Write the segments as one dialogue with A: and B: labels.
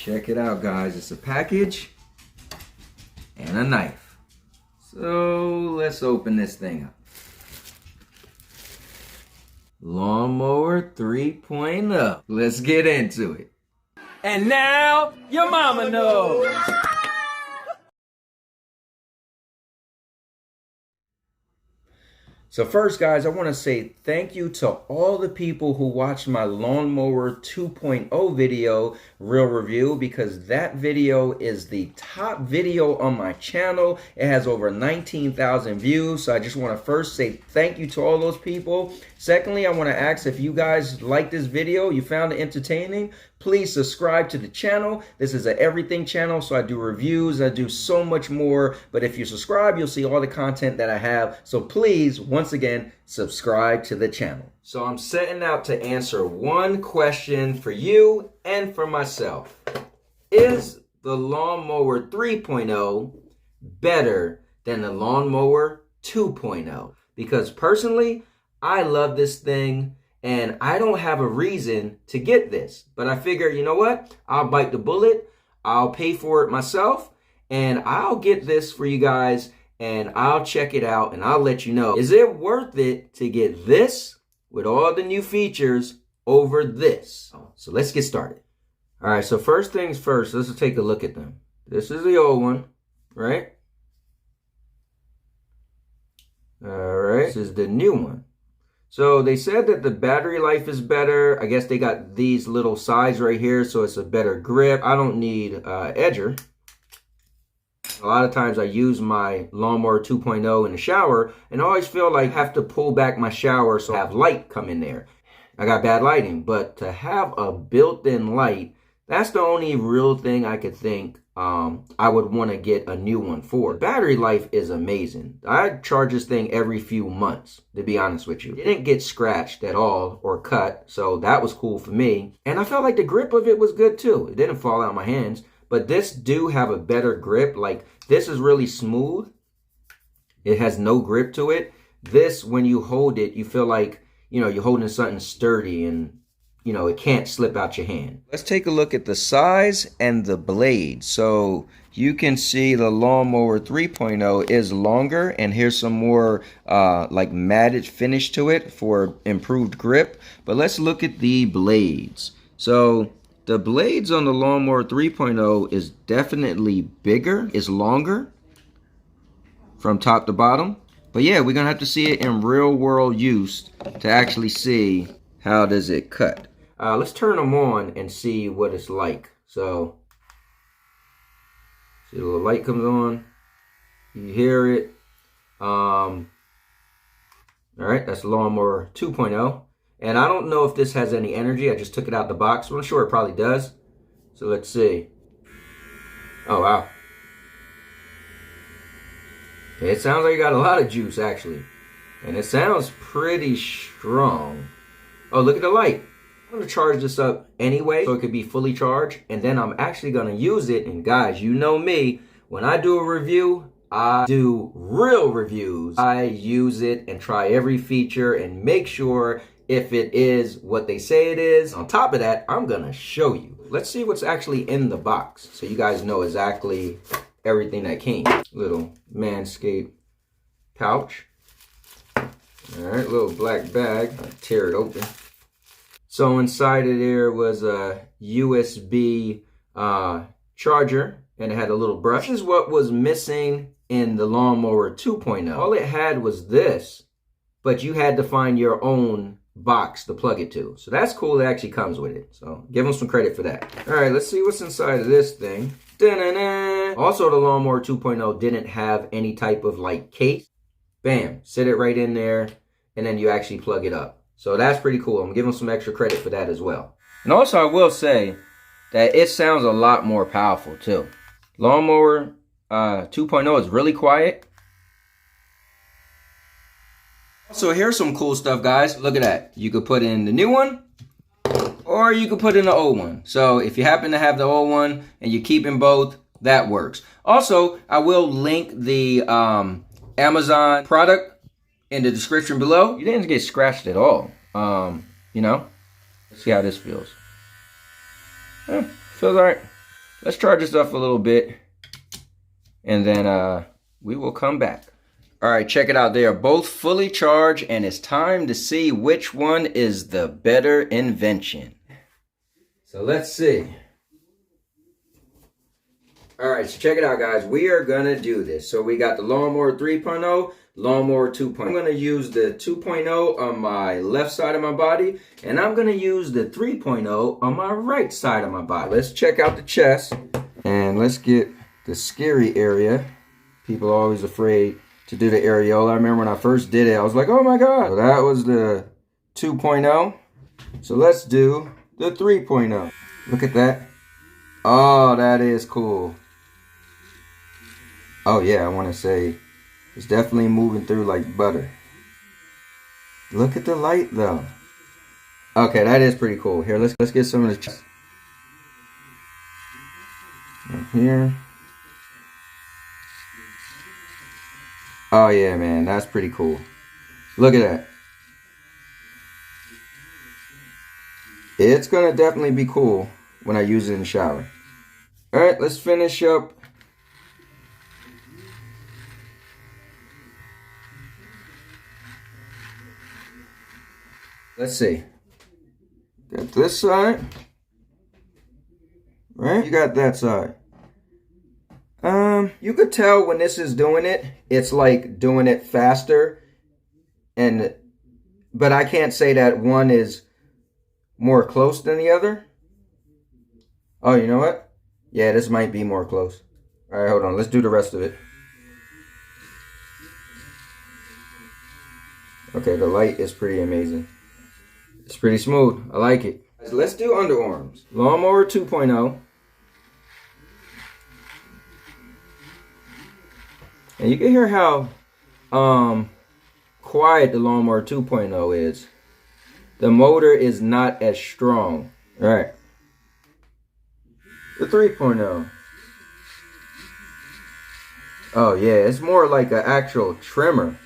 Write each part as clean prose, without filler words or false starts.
A: Check it out, guys. It's a package and a knife. So let's open this thing up. Lawn Mower 3.0. Let's get into it.
B: And now, your mama knows.
A: So first, guys, I want to say thank you to all the people who watched my Lawn Mower 2.0 video, Real Review, because that video is the top video on my channel. It has over 19,000 views, so I just want to first say thank you to all those people. Secondly, I want to ask if you guys like this video, you found it entertaining, please subscribe to the channel. This is an everything channel, so I do reviews, I do so much more, but if you subscribe, you'll see all the content that I have. So please, once again, subscribe to the channel. So I'm setting out to answer one question for you and for myself. Is the Lawn Mower 3.0 better than the Lawn Mower 2.0? Because personally, I love this thing and I don't have a reason to get this. But I figure, you know what? I'll bite the bullet. I'll pay for it myself and I'll get this for you guys and I'll check it out and I'll let you know. Is it worth it to get this with all the new features over this? So let's get started. All right, so first things first, let's take a look at them. This is the old one, right? All right, this is the new one. So they said that the battery life is better. I guess they got these little sides right here, so it's a better grip. I don't need edger. A lot of times I use my Lawn Mower 2.0 in the shower and I always feel like I have to pull back my shower so I have light come in there. I got bad lighting, but to have a built-in light, that's the only real thing I could think I would want to get a new one for. Battery life is amazing. I charge this thing every few months, to be honest with you. It didn't get scratched at all or cut, so that was cool for me. And I felt like the grip of it was good too. It didn't fall out of my hands. But this do have a better grip. Like, this is really smooth. It has no grip to it. This, when you hold it, you feel like, you know, you're holding something sturdy and, you know, it can't slip out your hand. Let's take a look at the size and the blade. So you can see the Lawn Mower 3.0 is longer, and here's some more like matted finish to it for improved grip. But let's look at the blades. So the blades on the Lawn Mower 3.0 is definitely bigger, it's longer from top to bottom. But yeah, we're gonna have to see it in real world use to actually see how does it cut. Let's turn them on and see what it's like. So, see the little light comes on, you hear it. All right, that's Lawn Mower 2.0. And I don't know if this has any energy. I just took it out the box. I'm sure it probably does. So let's see. Oh, wow. It sounds like you got a lot of juice, actually. And it sounds pretty strong. Oh, look at the light. I'm going to charge this up anyway so it could be fully charged. And then I'm actually going to use it. And guys, you know me. When I do a review, I do real reviews. I use it and try every feature and make sure if it is what they say it is. On top of that, I'm gonna show you. Let's see what's actually in the box so you guys know exactly everything that came. Little Manscaped pouch. All right, little black bag. I'll tear it open. So inside of there was a USB charger, and it had a little brush. This is what was missing in the Lawn Mower 2.0. All it had was this, but you had to find your own box to plug it to. So that's cool. It actually comes with it. So give them some credit for that. All right, let's see what's inside of this thing. Da-na-na. Also, the Lawn Mower 2.0 didn't have any type of like case. Bam, sit it right in there, and then you actually plug it up. So that's pretty cool. I'm giving some extra credit for that as well. And also, I will say that it sounds a lot more powerful too. Lawn Mower 2.0 is really quiet. So here's some cool stuff, guys. Look at that. You could put in the new one, or you could put in the old one. So if you happen to have the old one and you keep in both, that works. Also, I will link the Amazon product in the description below. You didn't get scratched at all. You know, let's see how this feels. Feels all right. Let's charge this up a little bit, and then we will come back. All right, check it out. They are both fully charged, and it's time to see which one is the better invention. So let's see. All right, so check it out, guys. We are going to do this. So we got the Lawn Mower 3.0, Lawn Mower 2.0. I'm going to use the 2.0 on my left side of my body, and I'm going to use the 3.0 on my right side of my body. Let's check out the chest, and let's get the scary area. People are always afraid to do the areola. I remember when I first did it, I was like, oh my God. So that was the 2.0. So let's do the 3.0. Look at that. Oh, that is cool. Oh yeah, I want to say it's definitely moving through like butter. Look at the light though. Okay, that is pretty cool. Here, let's get some of the chest. Right here. Oh yeah, man, that's pretty cool. Look at that. It's gonna definitely be cool when I use it in the shower. All right, let's finish up. Let's see. Got this side. Right? You got that side. You could tell when this is doing it, it's like doing it faster. But I can't say that one is more close than the other. Oh, you know what? Yeah, this might be more close. All right, hold on. Let's do the rest of it. Okay, the light is pretty amazing. It's pretty smooth. I like it. Let's do underarms. Lawn Mower 2.0. And you can hear how quiet the Lawn Mower 2.0 is. The motor is not as strong. All right. The 3.0. Oh yeah, it's more like an actual trimmer.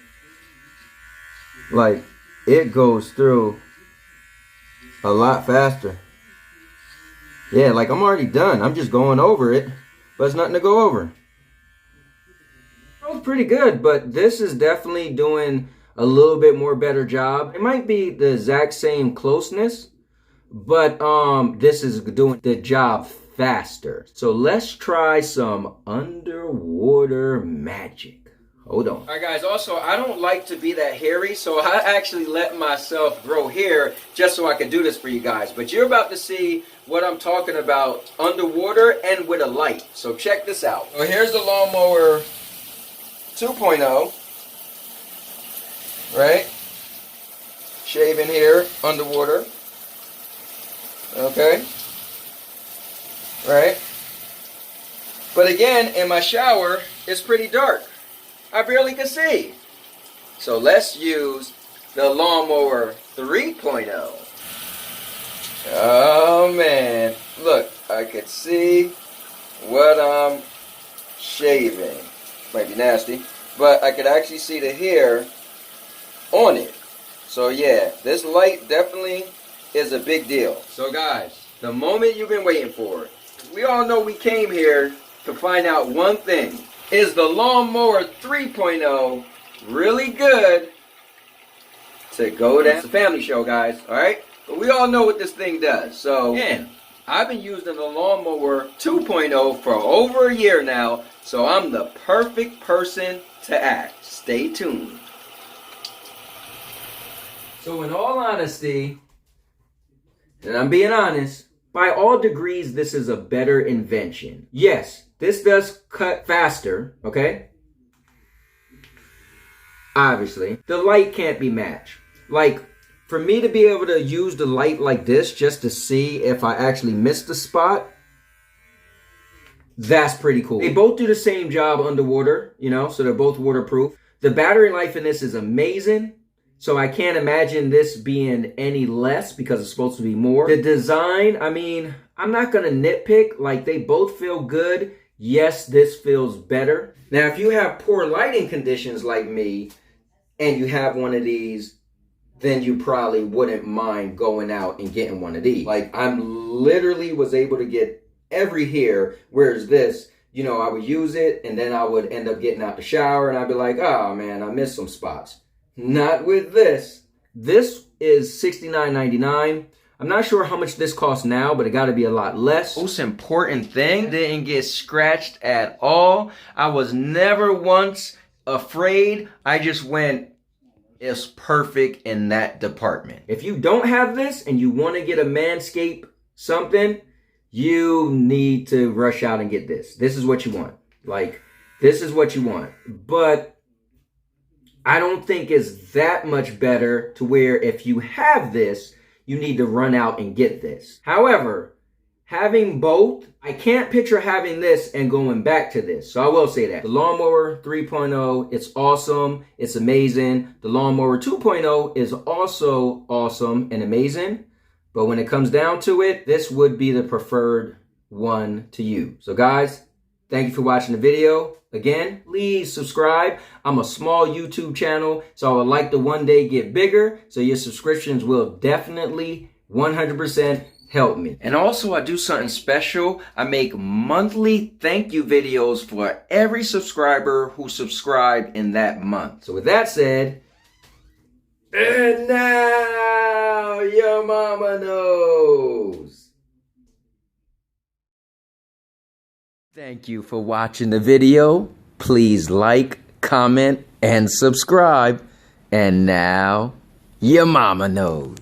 A: Like it goes through a lot faster. Yeah, like I'm already done. I'm just going over it, but it's nothing to go over. That was pretty good, but this is definitely doing a little bit more better job. It might be the exact same closeness, but this is doing the job faster. So let's try some underwater magic. Hold on. All right, guys, also, I don't like to be that hairy, so I actually let myself grow hair just so I can do this for you guys. But you're about to see what I'm talking about underwater and with a light. So check this out. So here's the Lawn Mower 2.0, right? Shaving hair underwater. Okay. Right? But again, in my shower, it's pretty dark. I barely can see. So let's use the Lawn Mower 3.0. Oh man, look, I can see what I'm shaving. Might be nasty, but I could actually see the hair on it. So yeah, this light definitely is a big deal. So guys, the moment you've been waiting for. We all know we came here to find out one thing. Is the Lawn Mower 3.0 really good to go down? It's a family show, guys, all right? But we all know what this thing does. So, again, I've been using the Lawn Mower 2.0 for over a year now, so I'm the perfect person to ask. Stay tuned. So, in all honesty, and I'm being honest, by all degrees, this is a better invention. Yes, this does cut faster, okay? Obviously. The light can't be matched. Like, for me to be able to use the light like this just to see if I actually missed the spot, that's pretty cool. They both do the same job underwater, you know, so they're both waterproof. The battery life in this is amazing. So I can't imagine this being any less because it's supposed to be more. The design, I mean, I'm not going to nitpick. Like, they both feel good. Yes, this feels better. Now, if you have poor lighting conditions like me and you have one of these, then you probably wouldn't mind going out and getting one of these. Like, I'm literally was able to get every hair, whereas this, you know, I would use it and then I would end up getting out the shower and I'd be like, oh man, I missed some spots. Not with this. This is $69.99. I'm not sure how much this costs now, but it got to be a lot less. Most important thing, didn't get scratched at all. I was never once afraid. I just went, it's perfect in that department. If you don't have this and you want to get a Manscaped something, you need to rush out and get this. This is what you want. Like, this is what you want. But I don't think it's that much better to where if you have this, you need to run out and get this. However, having both, I can't picture having this and going back to this. So I will say that. The Lawn Mower 3.0, it's awesome. It's amazing. The Lawn Mower 2.0 is also awesome and amazing. But when it comes down to it, this would be the preferred one to use. So guys, thank you for watching the video. Again, please subscribe. I'm a small YouTube channel, so I would like to one day get bigger. So your subscriptions will definitely 100% help me. And also I do something special. I make monthly thank you videos for every subscriber who subscribed in that month. So with that said, and now your mama knows. Thank you for watching the video. Please like, comment, and subscribe. And now your mama knows.